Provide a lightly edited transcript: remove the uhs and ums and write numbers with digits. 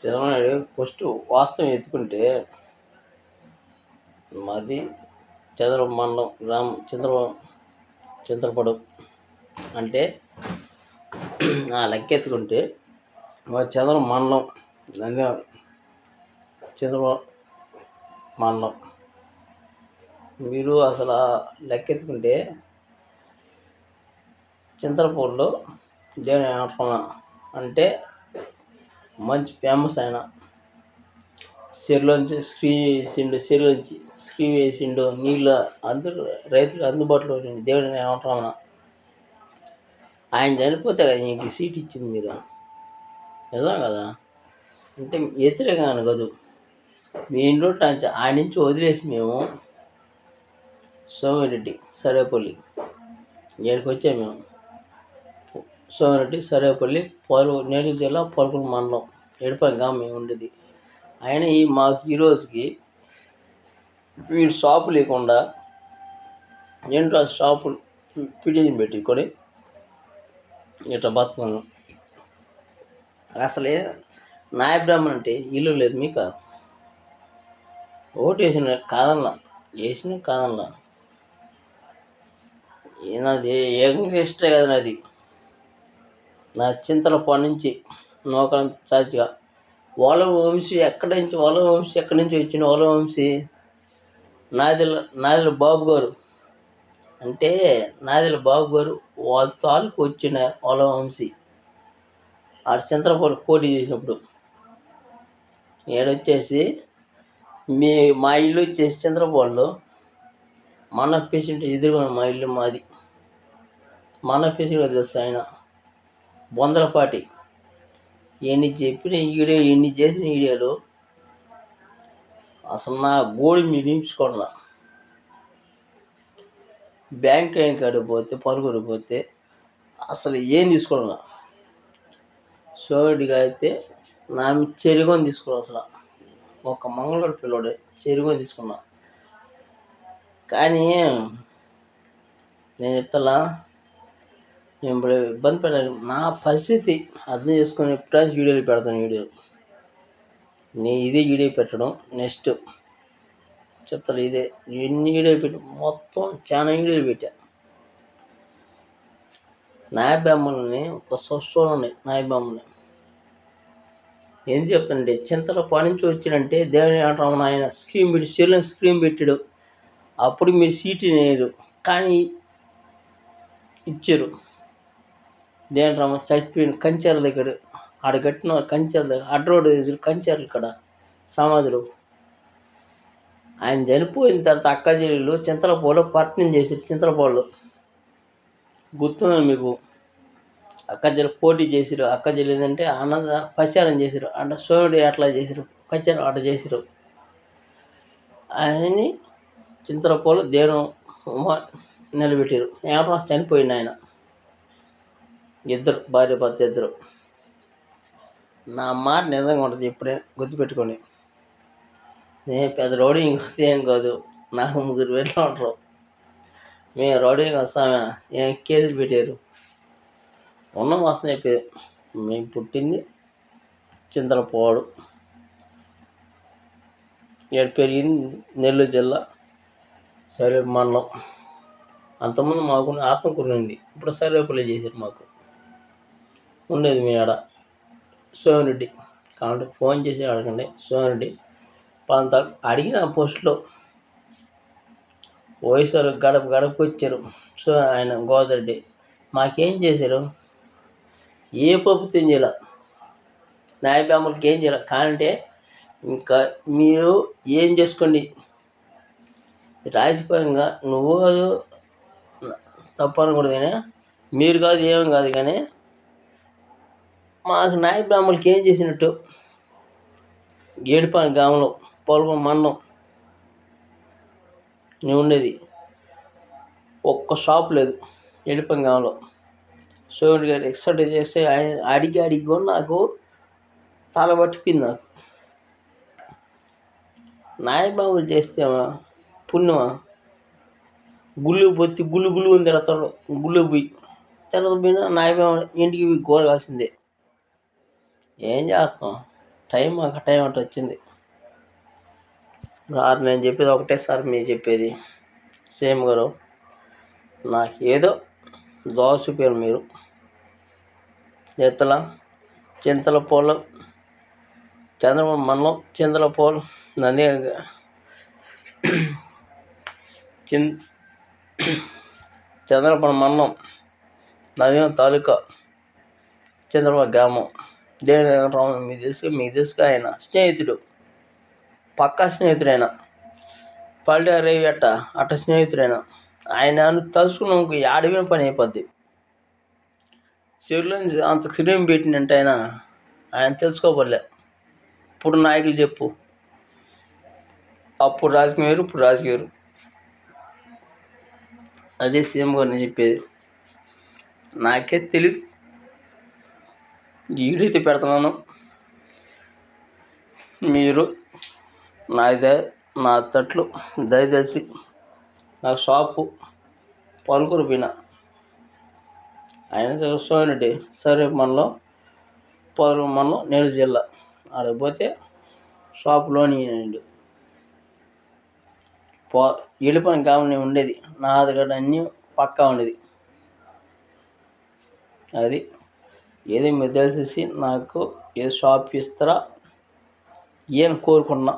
Chandrababu first వాస్తవం ఎత్తుకుంటే మాది చంద్రబాబు మండలం చింతలపడు అంటే ఆ లెక్క ఎత్తుకుంటే మా చంద్రబాబు మండలం చంద్రబాబు మండలం మీరు అసలు లెక్క ఎత్తుకుంటే చింతలపూడిలో దేవుని ఆటన అంటే మంచి ఫేమస్ ఆయన చెరువులోంచి స్క్రీన్ వేసిండు నీళ్ళు అందరూ రైతులు అందుబాటులో దేవుని ఆటన ఆయన చనిపోతే కదా నీకు సీట్ ఇచ్చింది మీరు నిజం కదా అంటే వ్యతిరేకంగా కాదు మీ ఇంట్లో ఆయన నుంచి వదిలేసి మేము సోమిరెడ్డి సరేపల్లి ఇక్కడికి వచ్చాము మేము సోమిరెడ్డి సరేపల్లి నెల్లూరు జిల్లా పొలకూరు మండలం ఎడపంగా మేము ఉండేది ఆయన మాకు ఈరోజుకి వీడు షాపు లేకుండా ఏంటో షాపు పిటిషన్ పెట్టుకొని ఇట్లా బతుకున్నాం అసలే నాయ బ్రాహ్మణ్ అంటే ఇల్లు లేదు మీకు ఓటు వేసిన కాదనలా నాది యంగ్ హిస్టరీ కదా నాది నా చింతలపాడు నుంచి నూకలం సాచిగా వాళ్ళ వంశీ ఎక్కడి నుంచి వచ్చిన వాళ్ళ వంశీ నాదిల బాబు గారు అంటే నాదిల బాబు గారు వాళ్ళ తాలూకు వచ్చిన వాళ్ళ వంశీ ఆ చింతలపాడు పోటీ చేసినప్పుడు ఏడొచ్చేసి మా ఇల్లు వచ్చేసి చింతలపాడులో మన పేషెంట్ ఎదురుగా మా ఇల్లు మాది మన పేషెంట్ తెలుసు ఆయన బొందలపాటి ఎన్ని చెప్పిన వీడియో ఎన్ని చేసిన వీడియోలు అసలు నా గోడి మీరు నింపుకోండి బ్యాంక్ కాడికి పోతే పరుగురు పోతే అసలు ఏం తీసుకోవాల సోడిగా అయితే నా చెరుగని తీసుకోవాలి అసలు ఒక మంగళవాడు పిల్లడు చెరుగని తీసుకున్నా కానీ నేను చెప్తా నేను ఇప్పుడు ఇబ్బంది పెట్టాను నా పరిస్థితి అర్థం చేసుకొని ఎప్పుడైనా వీడియోలు పెడతాను ఇదే వీడియో పెట్టడం నెక్స్ట్ చెప్తాను ఇదే ఎన్ని వీడియోలు పెట్టి మొత్తం చాలా వీడియోలు పెట్టా నాయబ్రాహ్మణుల్ని ఒక చూడండి నాయబ్రాహ్మణుని ఏం చెప్తానండి చింతలపాడు నుంచి వచ్చినంటే దేవుని ఆటం ఆయన స్క్రీన్ పెట్టాడు అప్పుడు మీరు సీటు లేదు కానీ ఇచ్చారు దేవుని రామ చచ్చిపోయిన కంచెల దగ్గర ఆడ కట్టిన కంచెల దగ్గర అడ్రోడ్ కంచెలు ఇక్కడ సమాధులు ఆయన చనిపోయిన తర్వాత అక్క చెల్లెలు చింతలపాడులో పట్టణం చేశారు చింతలపాడులో గుర్తున్నాను మీకు అక్క చెల్లి పోటీ చేసారు అక్క చెల్లిదంటే అన్నద ప్రచారం చేశారు అంటే సోయుడు అట్లా చేశారు ప్రచారం అట్లా చేశారు ఆయన్ని చింతలపాడు దేవుని నిలబెట్టారు ఏమన్నా చనిపోయింది ఆయన ఇద్దరు భార్య భర్త ఇద్దరు నా మాట నిజంగా ఉంటుంది ఇప్పుడే గుర్తుపెట్టుకోండి నేను పెద్ద రౌడీంగ్ ఏం కాదు నాకు 3 వేలు ఉంటారు మేము రౌడీంగ్ వస్తామే ఏం కేసులు పెట్టారు ఉన్న వస్తాం చెప్పారు మేము పుట్టింది చింతలపాడు ఏడు పెరిగింది నెల్లూరు జిల్లా సరే మండలం అంతకుముందు మాకు ఆత్మకూరు ఉంది ఇప్పుడు సర్వేపల్లి చేశారు మాకు ఉండేది మీ ఆడ సోమిరెడ్డి కాబట్టి ఫోన్ చేసి అడగండి సోమిరెడ్డి పంత అడిగిన పోస్టులో వయసు గడపకు వచ్చారు సో ఆయన గోదారెడ్డి మాకేం చేశారు ఏ పప్పు తింజేలా న్యాయబ్రాహ్మణులకి ఏం చేయాలి కానంటే ఇంకా మీరు ఏం చేసుకోండి రాజకీయంగా నువ్వు తప్పు అనకూడదు కానీ మీరు కాదు ఏమీ కాదు కానీ మాకు నాయ బ్రాహ్మణులకి ఏం చేసినట్టు ఏడుపాని గ్రామంలో పొలకూరు మండలం నేను ఉండేది ఒక్క షాప్ లేదు ఏడుపాని గ్రామంలో సోమిరెడ్డి గారు ఎక్సర్సైజ్ చేస్తే ఆయన అడిగి కూడా నాకు తల పట్టిపోయింది నాకు నాయబాబులు చేస్తేమా పుణ్యమా గుళ్ళు పొత్తి గుళ్ళు ఉంది తిడతాడు గుళ్ళు పోయి తర్వాత పోయినా నాయబాబు ఇంటికి గోరగాల్సిందే ఏం చేస్తాం టైం ఒక టైం అటు వచ్చింది సార్. నేను చెప్పేది ఒకటే సార్, మీరు చెప్పేది సేమ్ గారు. నాకు ఏదో దోవ చూపారు మీరు. ఎత్తల చింతలపూలు, చంద్రబాబు మండలం చింతలపూలు, నంది చంద్రబాబు మండలం, నంద్యాల తాలూకా, చంద్రబాబు గ్రామం. దేని మీకు తెలుసుగా, ఆయన స్నేహితుడు, పక్కా స్నేహితుడు. ఆయన పల్లె రేవి అట్ట స్నేహితుడైన ఆయన తలుచుకున్న ఆడవిన పని అయిపోద్ది. చెరువులో అంత క్రీమ్ పెట్టినంటే ఆయన తెలుసుకోబడలే. ఇప్పుడు నాయకులు చెప్పు, అప్పుడు రాజకీయం వేరు, ఇప్పుడు రాజకీయం వేరు. అదే సీఎం గారు నేను చెప్పేది. నాకే తెలియదు, ఈడైతే పెడుతున్నాను. మీరు నా తట్లు దయచేసి నాకు షాపు పలుకురు పోయినా ఆయన చూస్తానండి. సరే మనలో నెల్లూరు జిల్లా ఆడపోతే షాపులోని వెళ్ళిపోయిన కావాలని ఉండేది. నా ఆధార్ అన్నీ పక్కా ఉండేది. అది ఏదో మీరు తెలిసేసి నాకు ఏ షాప్ ఇస్తారా ఏం కోరుకున్నా.